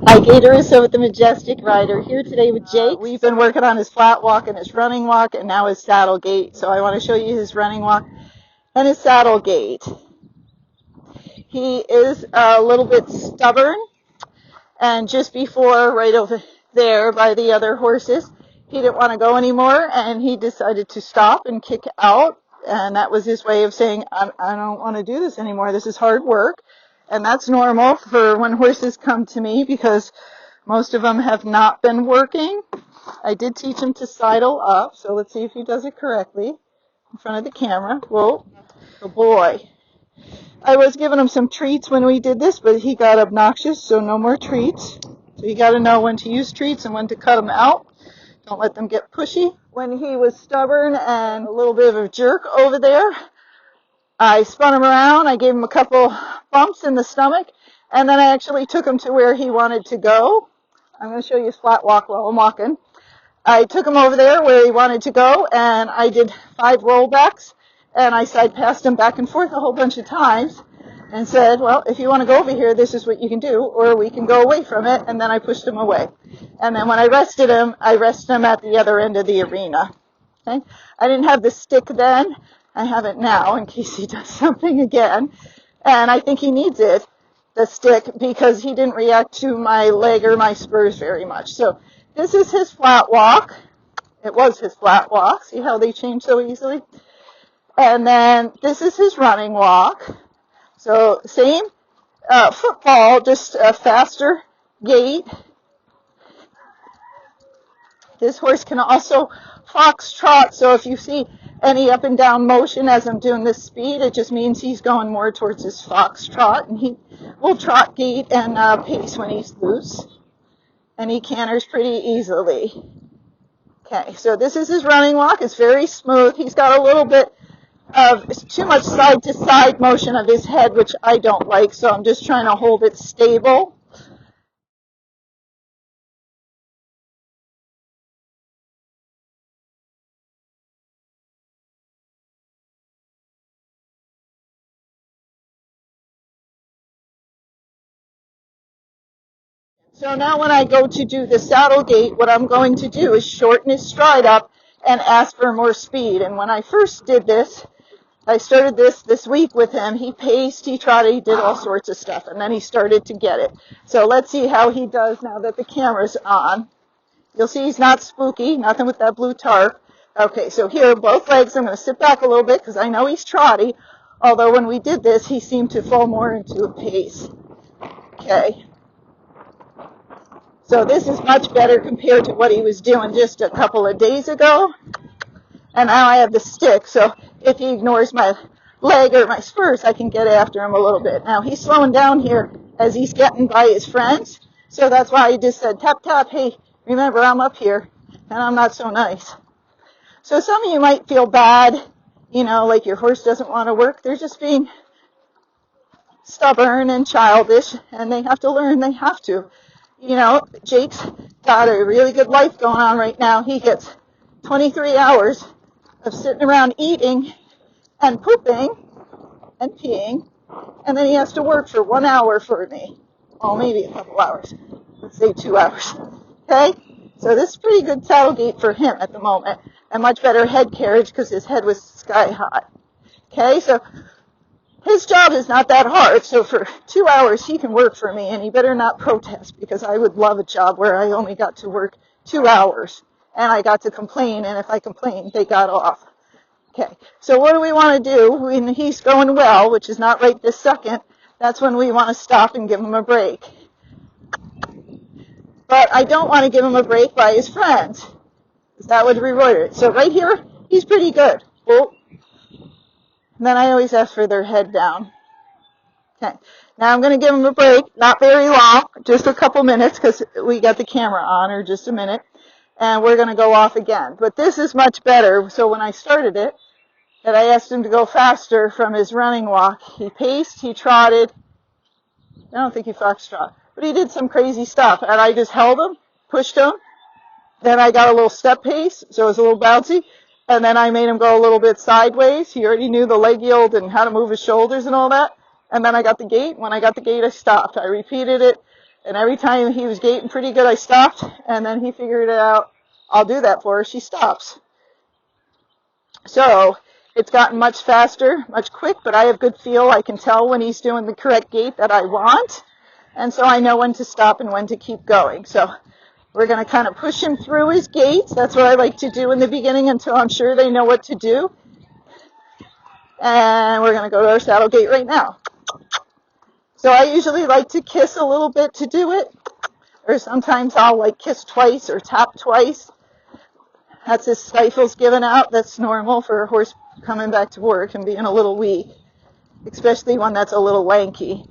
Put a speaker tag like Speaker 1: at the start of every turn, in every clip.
Speaker 1: Hi, Gay DeRusso with the Majestic rider here today with Jake. We've been working on his flat walk and his running walk and now his saddle gait. So I want to show you his running walk and his saddle gait. He is a little bit stubborn, and just before, right over there by the other horses, he didn't want to go anymore and he decided to stop and kick out. And that was his way of saying, I don't want to do this anymore. This is hard work. And that's normal for when horses come to me because most of them have not been working. I did teach him to sidle up, so let's see if he does it correctly in front of the camera. Whoa, good boy. I was giving him some treats when we did this, but he got obnoxious, so no more treats. So you got to know when to use treats and when to cut them out. Don't let them get pushy. When he was stubborn and a little bit of a jerk over there, I spun him around. I gave him a couple bumps in the stomach, and then I actually took him to where he wanted to go. I'm going to show you his flat walk while I'm walking. I took him over there where he wanted to go, and I did 5 rollbacks, and I side passed him back and forth a whole bunch of times and said, well, if you want to go over here, this is what you can do, or we can go away from it, and then I pushed him away. And then when I rested him at the other end of the arena. Okay? I didn't have the stick then. I have it now in case he does something again, and I think he needs it, the stick, because he didn't react to my leg or my spurs very much. So this is his flat walk. It was his flat walk. See how they change so easily? And then this is his running walk. So same football, just a faster gait. This horse can also fox trot, so if you see any up and down motion as I'm doing this speed, it just means he's going more towards his fox trot, and he will trot gait and pace when he's loose, and he canters pretty easily. Okay, so this is his running walk. It's very smooth. He's got a little bit of too much side-to-side motion of his head, which I don't like, so I'm just trying to hold it stable. So now when I go to do the saddle gait, what I'm going to do is shorten his stride up and ask for more speed. And when I first did this, I started this week with him. He paced, he trotted, he did all sorts of stuff, and then he started to get it. So let's see how he does now that the camera's on. You'll see he's not spooky, nothing with that blue tarp. Okay, so here, both legs, I'm going to sit back a little bit because I know he's trotty, although when we did this, he seemed to fall more into a pace. Okay. So this is much better compared to what he was doing just a couple of days ago. And now I have the stick, so if he ignores my leg or my spurs, I can get after him a little bit. Now he's slowing down here as he's getting by his friends, so that's why I just said, tap, tap, hey, remember I'm up here, and I'm not so nice. So some of you might feel bad, like your horse doesn't want to work. They're just being stubborn and childish, and they have to learn they have to. Jake's got a really good life going on right now. He gets 23 hours of sitting around eating and pooping and peeing, and then he has to work for 1 hour for me. Well, maybe a couple hours. Let's say 2 hours. Okay? So this is pretty good saddle gait for him at the moment, and much better head carriage because his head was sky high. Okay? So his job is not that hard, so for 2 hours he can work for me, and he better not protest, because I would love a job where I only got to work 2 hours, and I got to complain, and if I complained, they got off. Okay, so what do we want to do when he's going well, which is not right this second? That's when we want to stop and give him a break. But I don't want to give him a break by his friends, because that would reward it. So right here, he's pretty good. Well, and then I always ask for their head down. Okay. Now I'm going to give them a break, not very long, just a couple minutes because we got the camera on, or just a minute, and we're going to go off again. But this is much better. So when I started it, that I asked him to go faster from his running walk. He paced, he trotted. I don't think he foxtrot, but he did some crazy stuff, and I just held him, pushed him. Then I got a little step pace, so it was a little bouncy. And then I made him go a little bit sideways. He already knew the leg yield and how to move his shoulders and all that. And then I got the gait. When I got the gait, I stopped. I repeated it And every time he was gaiting pretty good, I stopped, and then he figured it out. I'll do that for her. She stops. So it's gotten much faster, much quick, but I have good feel. I can tell when he's doing the correct gait that I want, and so I know when to stop and when to keep going. So we're going to kind of push him through his gaits. That's what I like to do in the beginning until I'm sure they know what to do. And we're going to go to our saddle gait right now. So I usually like to kiss a little bit to do it, or sometimes I'll like kiss twice or tap twice. That's his stifles given out. That's normal for a horse coming back to work and being a little weak, especially one that's a little lanky.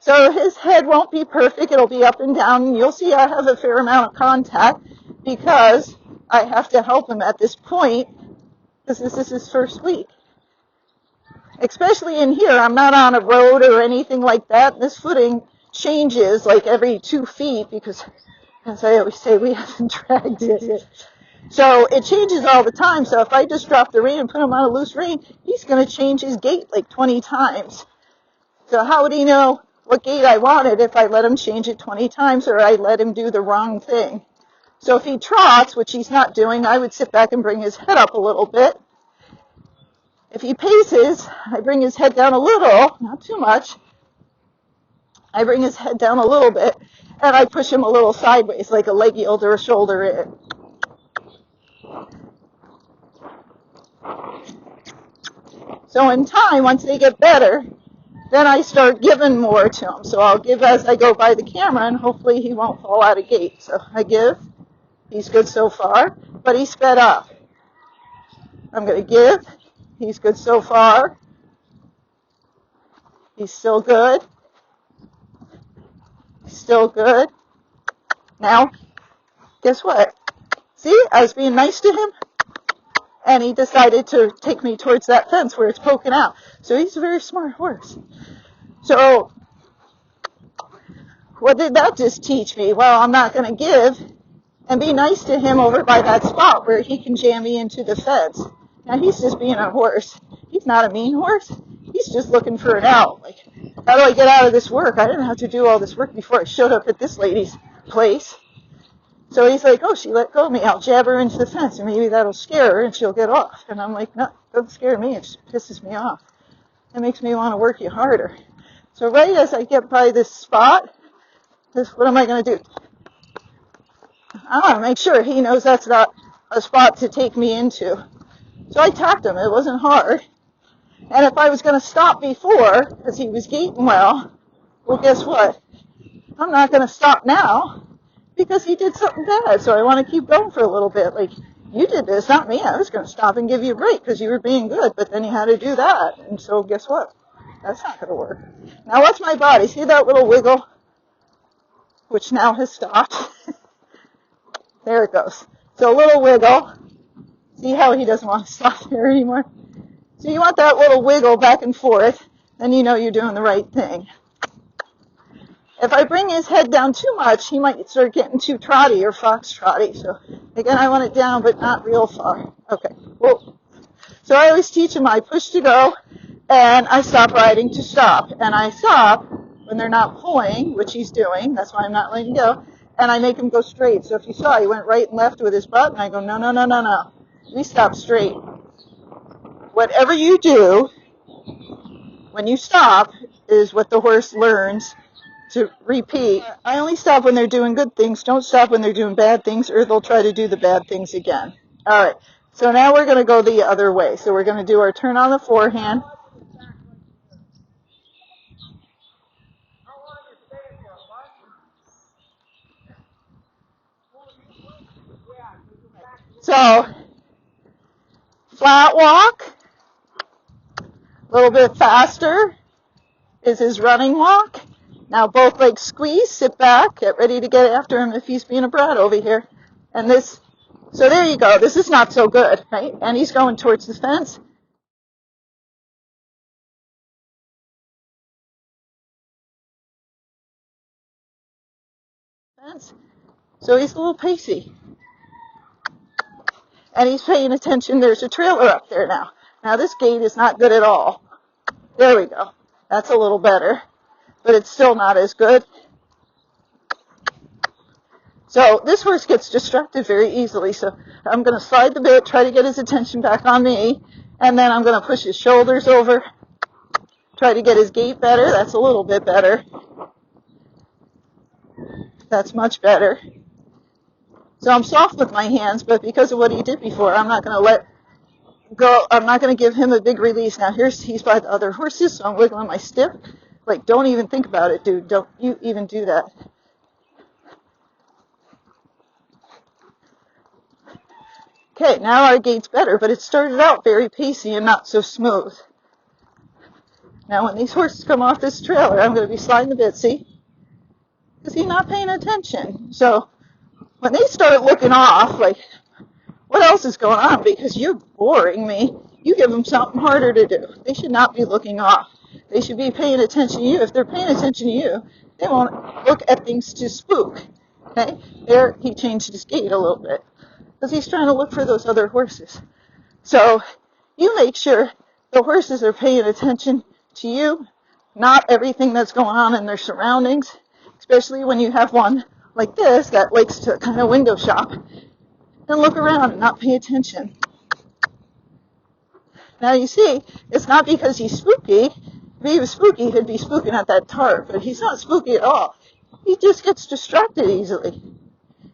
Speaker 1: So his head won't be perfect. It'll be up and down. And you'll see I have a fair amount of contact because I have to help him at this point because this is his first week. Especially in here, I'm not on a road or anything like that. This footing changes like every 2 feet because, as I always say, we haven't dragged it. So it changes all the time. So if I just drop the rein and put him on a loose rein, he's going to change his gait like 20 times. So how would he know what gait I wanted if I let him change it 20 times or I let him do the wrong thing? So if he trots, which he's not doing, I would sit back and bring his head up a little bit. If he paces, I bring his head down a little, not too much. I bring his head down a little bit, and I push him a little sideways, like a leg yield or a shoulder in. So in time, once they get better, then I start giving more to him. So I'll give as I go by the camera, and hopefully he won't fall out of gait. So I give. He's good so far, but he sped up. I'm going to give. He's good so far. He's still good. He's still good. Now, guess what? See, I was being nice to him, and he decided to take me towards that fence where it's poking out. So he's a very smart horse. So what did that just teach me? Well, I'm not going to give and be nice to him over by that spot where he can jam me into the fence. Now, he's just being a horse. He's not a mean horse. He's just looking for an out. Like, how do I get out of this work? I didn't have to do all this work before I showed up at this lady's place. So he's like, oh, she let go of me. I'll jab her into the fence, and maybe that'll scare her, and she'll get off. And I'm like, no, don't scare me. It just pisses me off. It makes me want to work you harder. So right as I get by this spot, what am I going to do? I want to make sure he knows that's not a spot to take me into. So I tapped him. It wasn't hard. And if I was going to stop before, because he was gaiting well, guess what? I'm not going to stop now because he did something bad. So I want to keep going for a little bit. Like, you did this, not me. I was going to stop and give you a break because you were being good, but then you had to do that. And so guess what? That's not going to work. Now watch my body. See that little wiggle? Which now has stopped. There it goes. So a little wiggle. See how he doesn't want to stop there anymore? So you want that little wiggle back and forth, then you know you're doing the right thing. If I bring his head down too much, he might start getting too trotty or fox trotty. So again, I want it down, but not real far. Okay. Well, so I always teach him I push to go, and I stop riding to stop. And I stop when they're not pulling, which he's doing. That's why I'm not letting go. And I make him go straight. So if you saw, he went right and left with his butt, and I go, no, no, no, no, no. We stop straight. Whatever you do when you stop is what the horse learns to repeat. I only stop when they're doing good things. Don't stop when they're doing bad things, or they'll try to do the bad things again. All right. So now we're going to go the other way. So we're going to do our turn on the forehand. So flat walk, a little bit faster is his running walk. Now both legs squeeze, sit back, get ready to get after him if he's being a brat over here. And this, so there you go. This is not so good, right? And he's going towards the fence. So he's a little pacey. And he's paying attention. There's a trailer up there now. Now this gait is not good at all. There we go. That's a little better. but it's still not as good. So this horse gets distracted very easily. So I'm going to slide the bit, try to get his attention back on me, and then I'm going to push his shoulders over, try to get his gait better. That's a little bit better. That's much better. So I'm soft with my hands, but because of what he did before, I'm not going to let go. I'm not going to give him a big release. Now he's by the other horses, so I'm wiggling my stick. Like, don't even think about it, dude. Don't you even do that. Okay, now our gait's better, but it started out very pacey and not so smooth. Now when these horses come off this trailer, I'm going to be sliding the bit, see? Because he's not paying attention. So when they start looking off, like, what else is going on? Because you're boring me. You give them something harder to do. They should not be looking off. They should be paying attention to you. If they're paying attention to you, they won't look at things to spook. Okay? There, he changed his gait a little bit, because he's trying to look for those other horses. So you make sure the horses are paying attention to you, not everything that's going on in their surroundings, especially when you have one like this that likes to kind of window shop and look around and not pay attention. Now you see, it's not because he's spooky. If he was spooky, he'd be spooking at that tarp, but he's not spooky at all. He just gets distracted easily.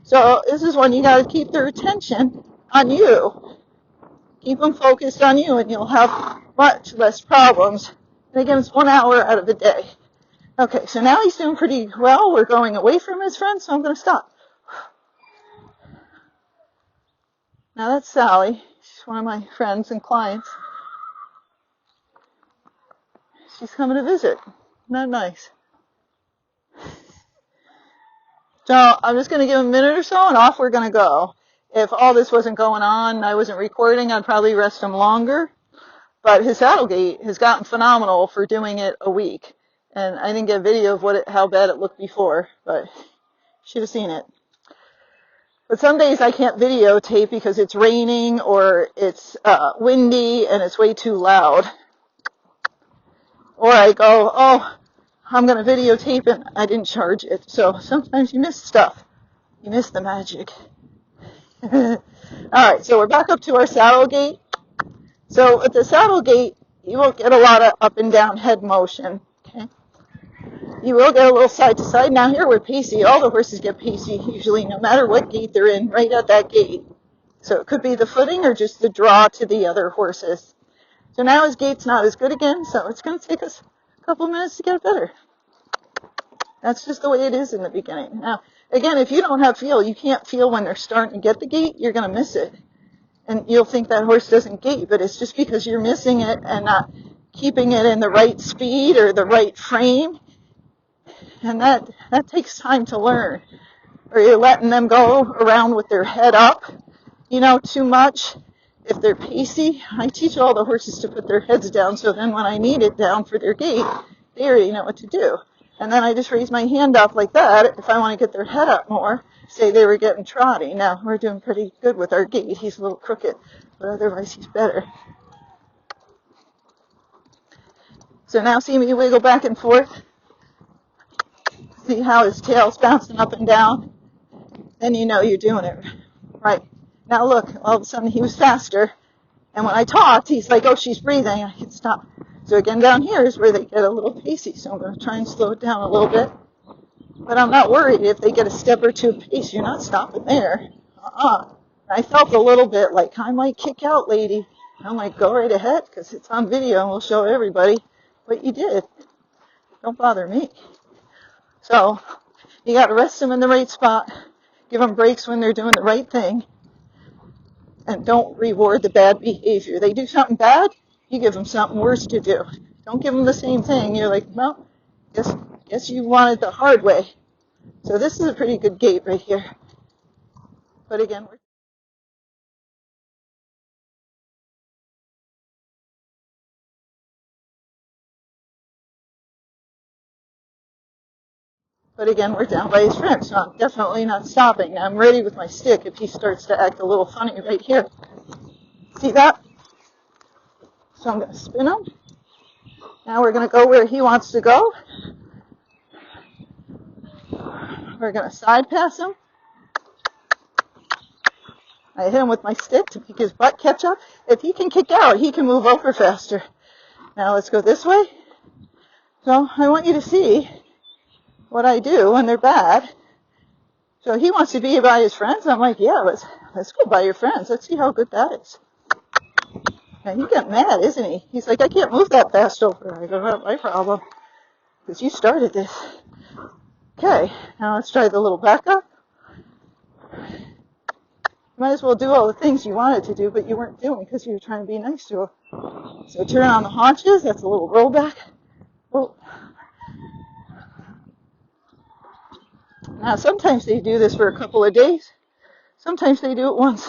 Speaker 1: So this is when you got to keep their attention on you. Keep them focused on you, and you'll have much less problems. And again, it's 1 hour out of the day. Okay, so now he's doing pretty well. We're going away from his friends, so I'm going to stop. Now that's Sally. She's one of my friends and clients. She's coming to visit. Isn't that nice? So I'm just going to give him a minute or so, and off we're going to go. If all this wasn't going on, I wasn't recording, I'd probably rest him longer. But his saddle gait has gotten phenomenal for doing it a week. And I didn't get a video of how bad it looked before, but you should have seen it. But some days I can't videotape because it's raining or it's windy and it's way too loud. Or I go, oh, I'm going to videotape it. I didn't charge it. So sometimes you miss stuff. You miss the magic. All right, so we're back up to our saddle gait. So with the saddle gait, you won't get a lot of up and down head motion. Okay, you will get a little side to side. Now here we're pacey. All the horses get pacey usually, no matter what gait they're in, right at that gait. So it could be the footing or just the draw to the other horses. So now his gait's not as good again, so it's going to take us a couple minutes to get better. That's just the way it is in the beginning. Now, again, if you don't have feel, you can't feel when they're starting to get the gait, you're going to miss it. And you'll think that horse doesn't gait, but it's just because you're missing it and not keeping it in the right speed or the right frame. And that takes time to learn. Or you're letting them go around with their head up, too much. If they're pacey, I teach all the horses to put their heads down, so then when I need it down for their gait, they already know what to do. And then I just raise my hand up like that if I want to get their head up more, say they were getting trotty. Now, we're doing pretty good with our gait. He's a little crooked, but otherwise he's better. So now see me wiggle back and forth. See how his tail's bouncing up and down? Then you know you're doing it right. Now look, all of a sudden he was faster. And when I talked, he's like, oh, she's breathing. I can stop. So again, down here is where they get a little pacey. So I'm going to try and slow it down a little bit. But I'm not worried if they get a step or two pace. You're not stopping there. I felt a little bit like I might kick out, lady. I'm like, go right ahead, because it's on video and we'll show everybody what you did. Don't bother me. So you got to rest them in the right spot. Give them breaks when they're doing the right thing. And don't reward the bad behavior. They do something bad, you give them something worse to do. Don't give them the same thing. You're like, well, guess you want it the hard way. So this is a pretty good gait right here. But again, we're down by his friend, so I'm definitely not stopping. I'm ready with my stick if he starts to act a little funny right here. See that? So I'm going to spin him. Now we're going to go where he wants to go. we're going to side pass him. I hit him with my stick to make his butt catch up. If he can kick out, he can move over faster. Now let's go this way. So I want you to see what I do when they're bad. So he wants to be by his friends. I'm like, yeah, let's go by your friends. Let's see how good that is. And he got mad, isn't he? He's like, I can't move that fast over. I go, not my problem, because you started this. Okay, now let's try the little backup. You might as well do all the things you wanted to do, but you weren't doing because you were trying to be nice to her. So turn on the haunches. That's a little rollback. Oh. Now, sometimes they do this for a couple of days. Sometimes they do it once.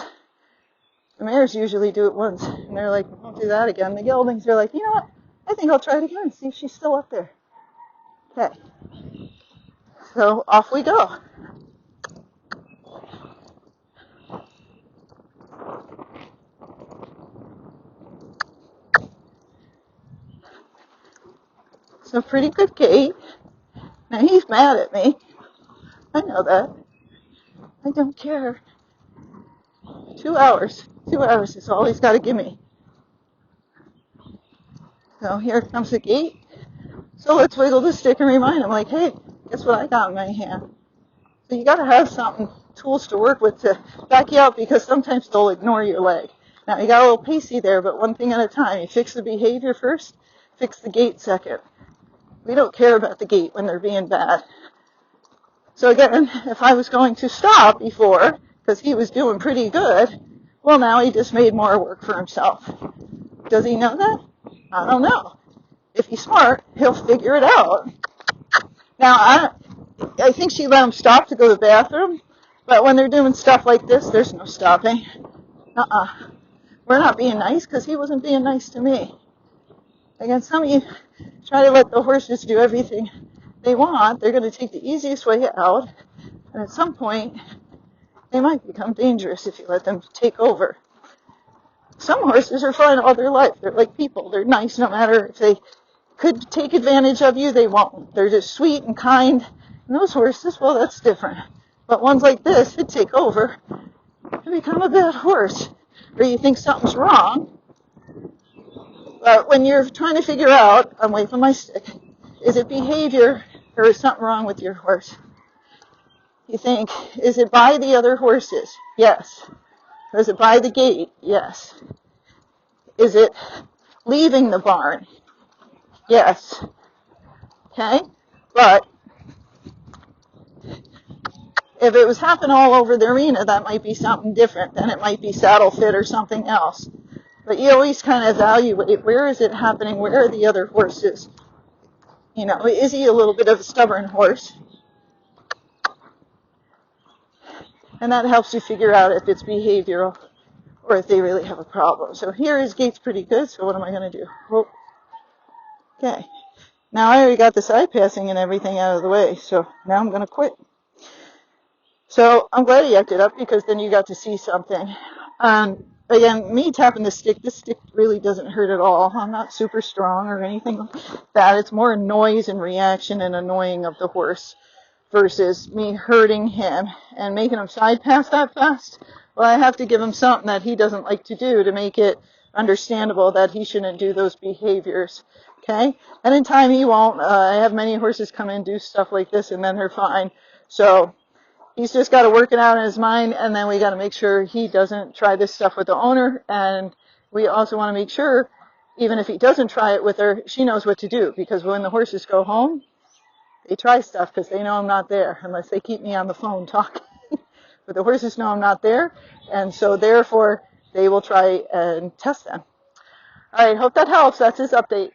Speaker 1: The mares usually do it once. And they're like, don't do that again. The geldings are like, you know what? I think I'll try it again and see if she's still up there. Okay. So off we go. So pretty good gait. Now he's mad at me. I know that. I don't care. 2 hours. 2 hours is all he's got to give me. So here comes the gate. So let's wiggle the stick and remind him, like, hey, guess what I got in my hand? So you got to have something, tools to work with to back you up, because sometimes they'll ignore your leg. Now you got a little pacey there, but one thing at a time. You fix the behavior first, fix the gait second. We don't care about the gait when they're being bad. So again, if I was going to stop before, because he was doing pretty good, well, now he just made more work for himself. Does he know that? I don't know. If he's smart, he'll figure it out. Now, I think she let him stop to go to the bathroom, but when they're doing stuff like this, there's no stopping. We're not being nice because he wasn't being nice to me. Again, some of you try to let the horses do everything they want. They're going to take the easiest way out, and at some point, they might become dangerous if you let them take over. Some horses are fine all their life. They're like people. They're nice no matter if they could take advantage of you, they won't. They're just sweet and kind. And those horses, well, that's different. But ones like this that take over and become a bad horse, or you think something's wrong. But when you're trying to figure out, I'm waving my stick, is it behavior or is something wrong with your horse? You think, is it by the other horses? Yes. Or is it by the gate? Yes. Is it leaving the barn? Yes. Okay? But if it was happening all over the arena, that might be something different. Then it might be saddle fit or something else. But you always kind of evaluate, where is it happening? Where are the other horses? You know, is he a little bit of a stubborn horse? And that helps you figure out if it's behavioral or if they really have a problem. So here his gait's pretty good, so what am I going to do? Well, okay. Now I already got the side passing and everything out of the way, so now I'm going to quit. So I'm glad he yacked it up, because then you got to see something. Again, me tapping this stick really doesn't hurt at all. I'm not super strong or anything like that. It's more noise and reaction and annoying of the horse versus me hurting him and making him side pass that fast. Well, I have to give him something that he doesn't like to do to make it understandable that he shouldn't do those behaviors. Okay? And in time he won't. I have many horses come in and do stuff like this and then they're fine. So he's just got to work it out in his mind, and then we got to make sure he doesn't try this stuff with the owner. And we also want to make sure, even if he doesn't try it with her, she knows what to do. Because when the horses go home, they try stuff because they know I'm not there, unless they keep me on the phone talking. But the horses know I'm not there, and so therefore they will try and test them. All right, hope that helps. That's his update.